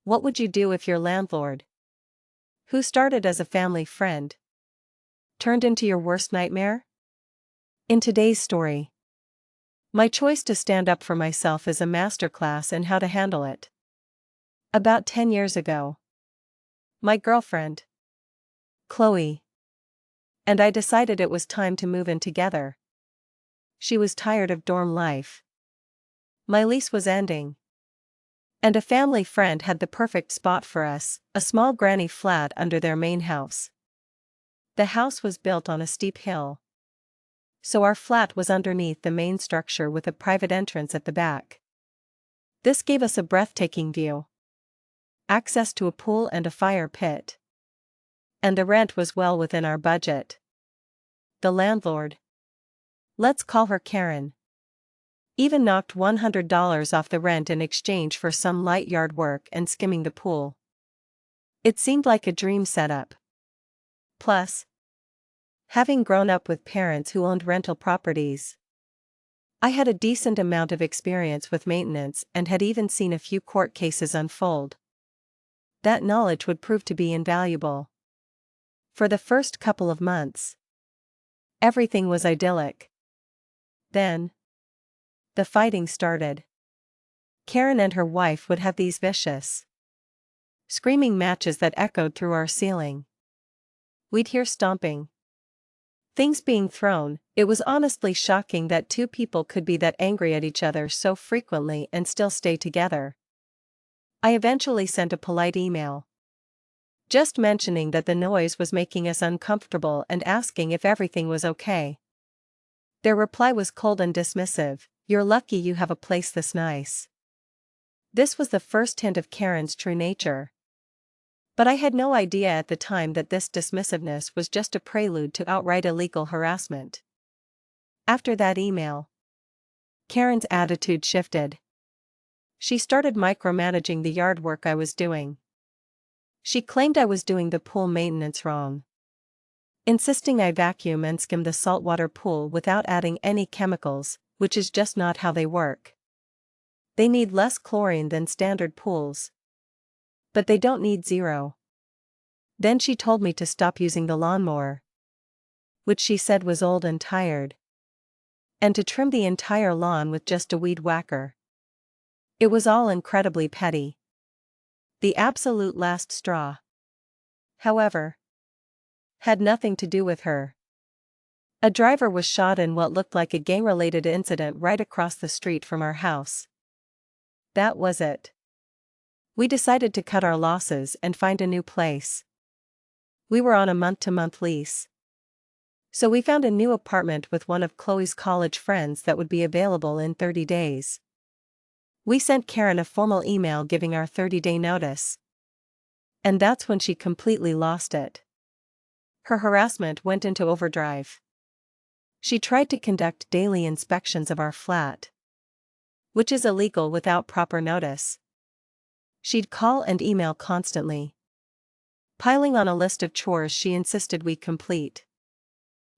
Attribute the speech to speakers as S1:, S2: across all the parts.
S1: What would you do if your landlord, who started as a family friend, turned into your worst nightmare? In today's story, my choice to stand up for myself is a masterclass in how to handle it. About 10 years ago, my girlfriend, Chloe, and I decided it was time to move in together. She was tired of dorm life. My lease was ending, and a family friend had the perfect spot for us, a small granny flat under their main house. The house was built on a steep hill, so our flat was underneath the main structure with a private entrance at the back. This gave us a breathtaking view, access to a pool and a fire pit, and the rent was well within our budget. The landlord, let's call her Karen, even knocked $100 off the rent in exchange for some light yard work and skimming the pool. It seemed like a dream setup. Plus, having grown up with parents who owned rental properties, I had a decent amount of experience with maintenance and had even seen a few court cases unfold. That knowledge would prove to be invaluable. For the first couple of months, everything was idyllic. Then, the fighting started. Karen and her wife would have these vicious, screaming matches that echoed through our ceiling. We'd hear stomping, things being thrown. It was honestly shocking that two people could be that angry at each other so frequently and still stay together. I eventually sent a polite email, just mentioning that the noise was making us uncomfortable and asking if everything was okay. Their reply was cold and dismissive. "You're lucky you have a place this nice." This was the first hint of Karen's true nature. But I had no idea at the time that this dismissiveness was just a prelude to outright illegal harassment. After that email, Karen's attitude shifted. She started micromanaging the yard work I was doing. She claimed I was doing the pool maintenance wrong, insisting I vacuum and skim the saltwater pool without adding any chemicals, which is just not how they work. They need less chlorine than standard pools, but they don't need zero. Then she told me to stop using the lawnmower, which she said was old and tired, and to trim the entire lawn with just a weed whacker. It was all incredibly petty. The absolute last straw, however, had nothing to do with her. A driver was shot in what looked like a gang-related incident right across the street from our house. That was it. We decided to cut our losses and find a new place. We were on a month-to-month lease, so we found a new apartment with one of Chloe's college friends that would be available in 30 days. We sent Karen a formal email giving our 30-day notice, and that's when she completely lost it. Her harassment went into overdrive. She tried to conduct daily inspections of our flat, which is illegal without proper notice. She'd call and email constantly, piling on a list of chores she insisted we complete.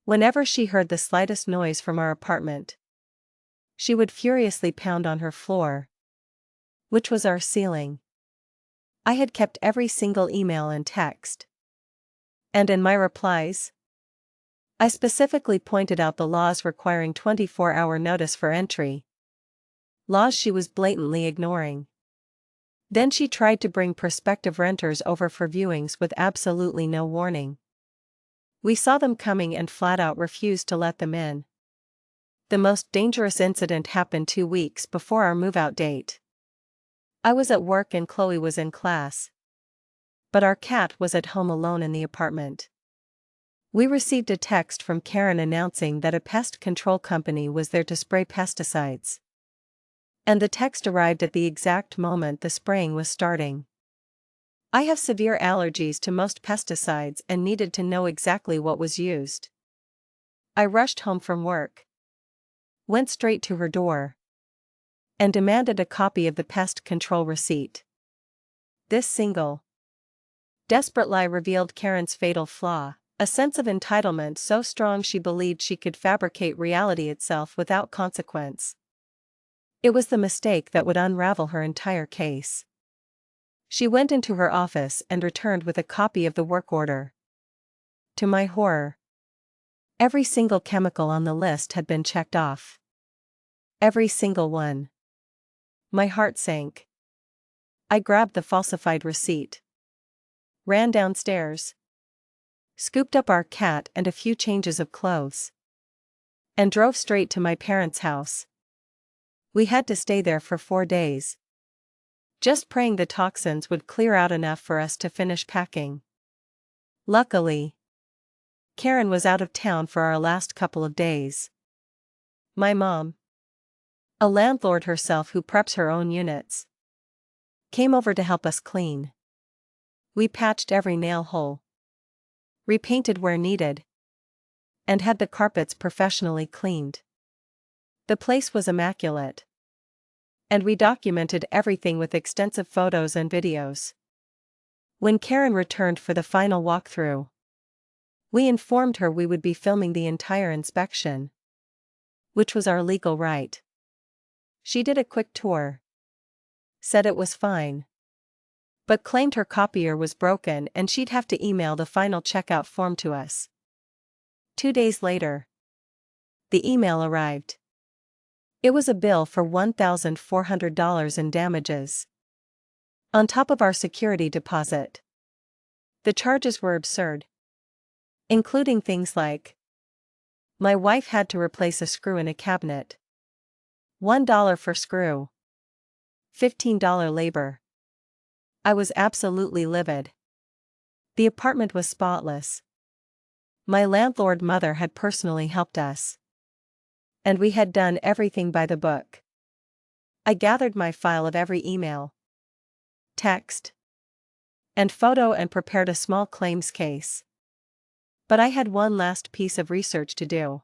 S1: Whenever she heard the slightest noise from our apartment, she would furiously pound on her floor, which was our ceiling. I had kept every single email and text, and in my replies, I specifically pointed out the laws requiring 24-hour notice for entry, laws she was blatantly ignoring. Then she tried to bring prospective renters over for viewings with absolutely no warning. We saw them coming and flat out refused to let them in. The most dangerous incident happened 2 weeks before our move-out date. I was at work and Chloe was in class, but our cat was at home alone in the apartment. We received a text from Karen announcing that a pest control company was there to spray pesticides. And the text arrived at the exact moment the spraying was starting. I have severe allergies to most pesticides and needed to know exactly what was used. I rushed home from work, went straight to her door, and demanded a copy of the pest control receipt. This single, desperate lie revealed Karen's fatal flaw, a sense of entitlement so strong she believed she could fabricate reality itself without consequence. It was the mistake that would unravel her entire case. She went into her office and returned with a copy of the work order. To my horror, every single chemical on the list had been checked off. Every single one. My heart sank. I grabbed the falsified receipt, ran downstairs, scooped up our cat and a few changes of clothes, and drove straight to my parents' house. We had to stay there for 4 days, just praying the toxins would clear out enough for us to finish packing. Luckily, Karen was out of town for our last couple of days. My mom, a landlord herself who preps her own units, came over to help us clean. We patched every nail hole, repainted where needed, and had the carpets professionally cleaned. The place was immaculate, and we documented everything with extensive photos and videos. When Karen returned for the final walkthrough, we informed her we would be filming the entire inspection, which was our legal right. She did a quick tour, said it was fine, but claimed her copier was broken and she'd have to email the final checkout form to us. 2 days later, the email arrived. It was a bill for $1,400 in damages, on top of our security deposit. The charges were absurd, including things like: my wife had to replace a screw in a cabinet, $1 for screw, $15 labor. I was absolutely livid. The apartment was spotless. My landlord mother had personally helped us, and we had done everything by the book. I gathered my file of every email, text, and photo and prepared a small claims case. But I had one last piece of research to do.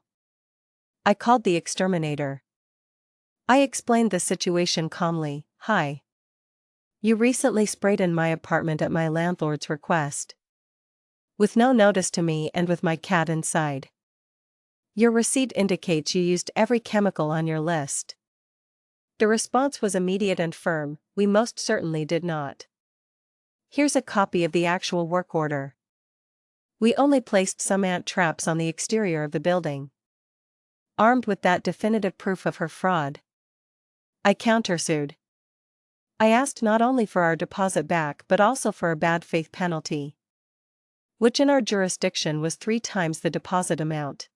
S1: I called the exterminator. I explained the situation calmly. Hi. You recently sprayed in my apartment at my landlord's request, with no notice to me and with my cat inside. Your receipt indicates you used every chemical on your list. The response was immediate and firm: we most certainly did not. Here's a copy of the actual work order. We only placed some ant traps on the exterior of the building. Armed with that definitive proof of her fraud, I countersued. I asked not only for our deposit back but also for a bad faith penalty, which in our jurisdiction was 3 times the deposit amount.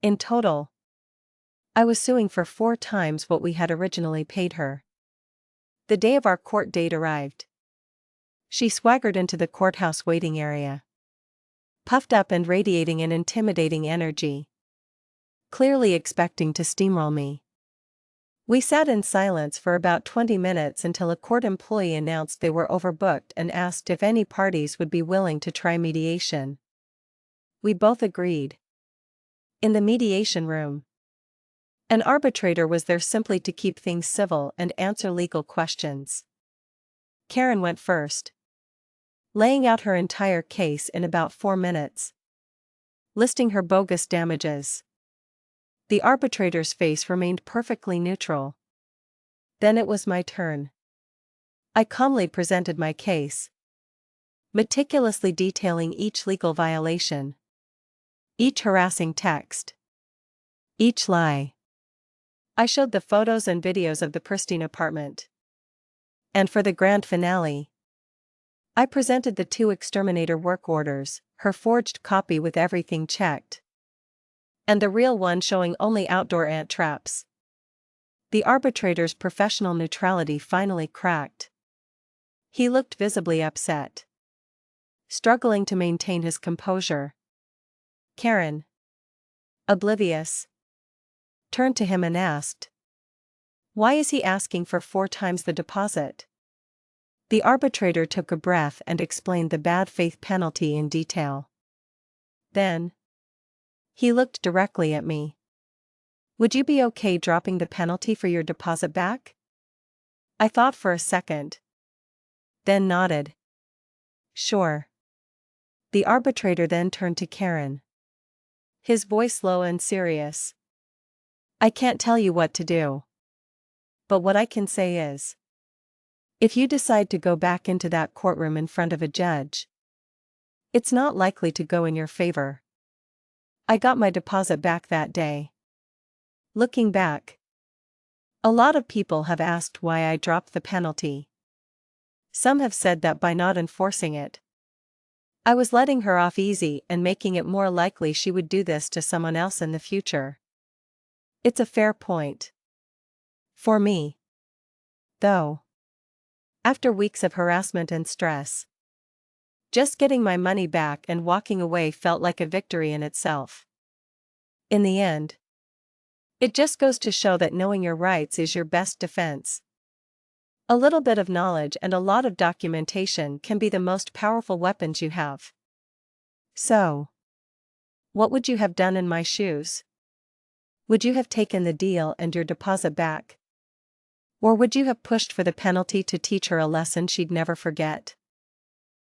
S1: In total, I was suing for 4 times what we had originally paid her. The day of our court date arrived. She swaggered into the courthouse waiting area, puffed up and radiating an intimidating energy, clearly expecting to steamroll me. We sat in silence for about 20 minutes until a court employee announced they were overbooked and asked if any parties would be willing to try mediation. We both agreed. In the mediation room, an arbitrator was there simply to keep things civil and answer legal questions. Karen went first, laying out her entire case in about 4 minutes, listing her bogus damages. The arbitrator's face remained perfectly neutral. Then it was my turn. I calmly presented my case, meticulously detailing each legal violation, each harassing text, each lie. I showed the photos and videos of the pristine apartment. And for the grand finale, I presented the 2 exterminator work orders, her forged copy with everything checked, and the real one showing only outdoor ant traps. The arbitrator's professional neutrality finally cracked. He looked visibly upset, struggling to maintain his composure. Karen, oblivious, turned to him and asked, "Why is he asking for 4 times the deposit?" The arbitrator took a breath and explained the bad faith penalty in detail. Then, he looked directly at me. "Would you be okay dropping the penalty for your deposit back?" I thought for a second, then nodded. "Sure." The arbitrator then turned to Karen, his voice low and serious. "I can't tell you what to do, but what I can say is, If you decide to go back into that courtroom in front of a judge, it's not likely to go in your favor. I got my deposit back that day. Looking back, a lot of people have asked why I dropped the penalty. Some have said that by not enforcing it, I was letting her off easy and making it more likely she would do this to someone else in the future. It's a fair point. For me, though, after weeks of harassment and stress, just getting my money back and walking away felt like a victory in itself. In the end, it just goes to show that knowing your rights is your best defense. A little bit of knowledge and a lot of documentation can be the most powerful weapons you have. So, what would you have done in my shoes? Would you have taken the deal and your deposit back? Or would you have pushed for the penalty to teach her a lesson she'd never forget?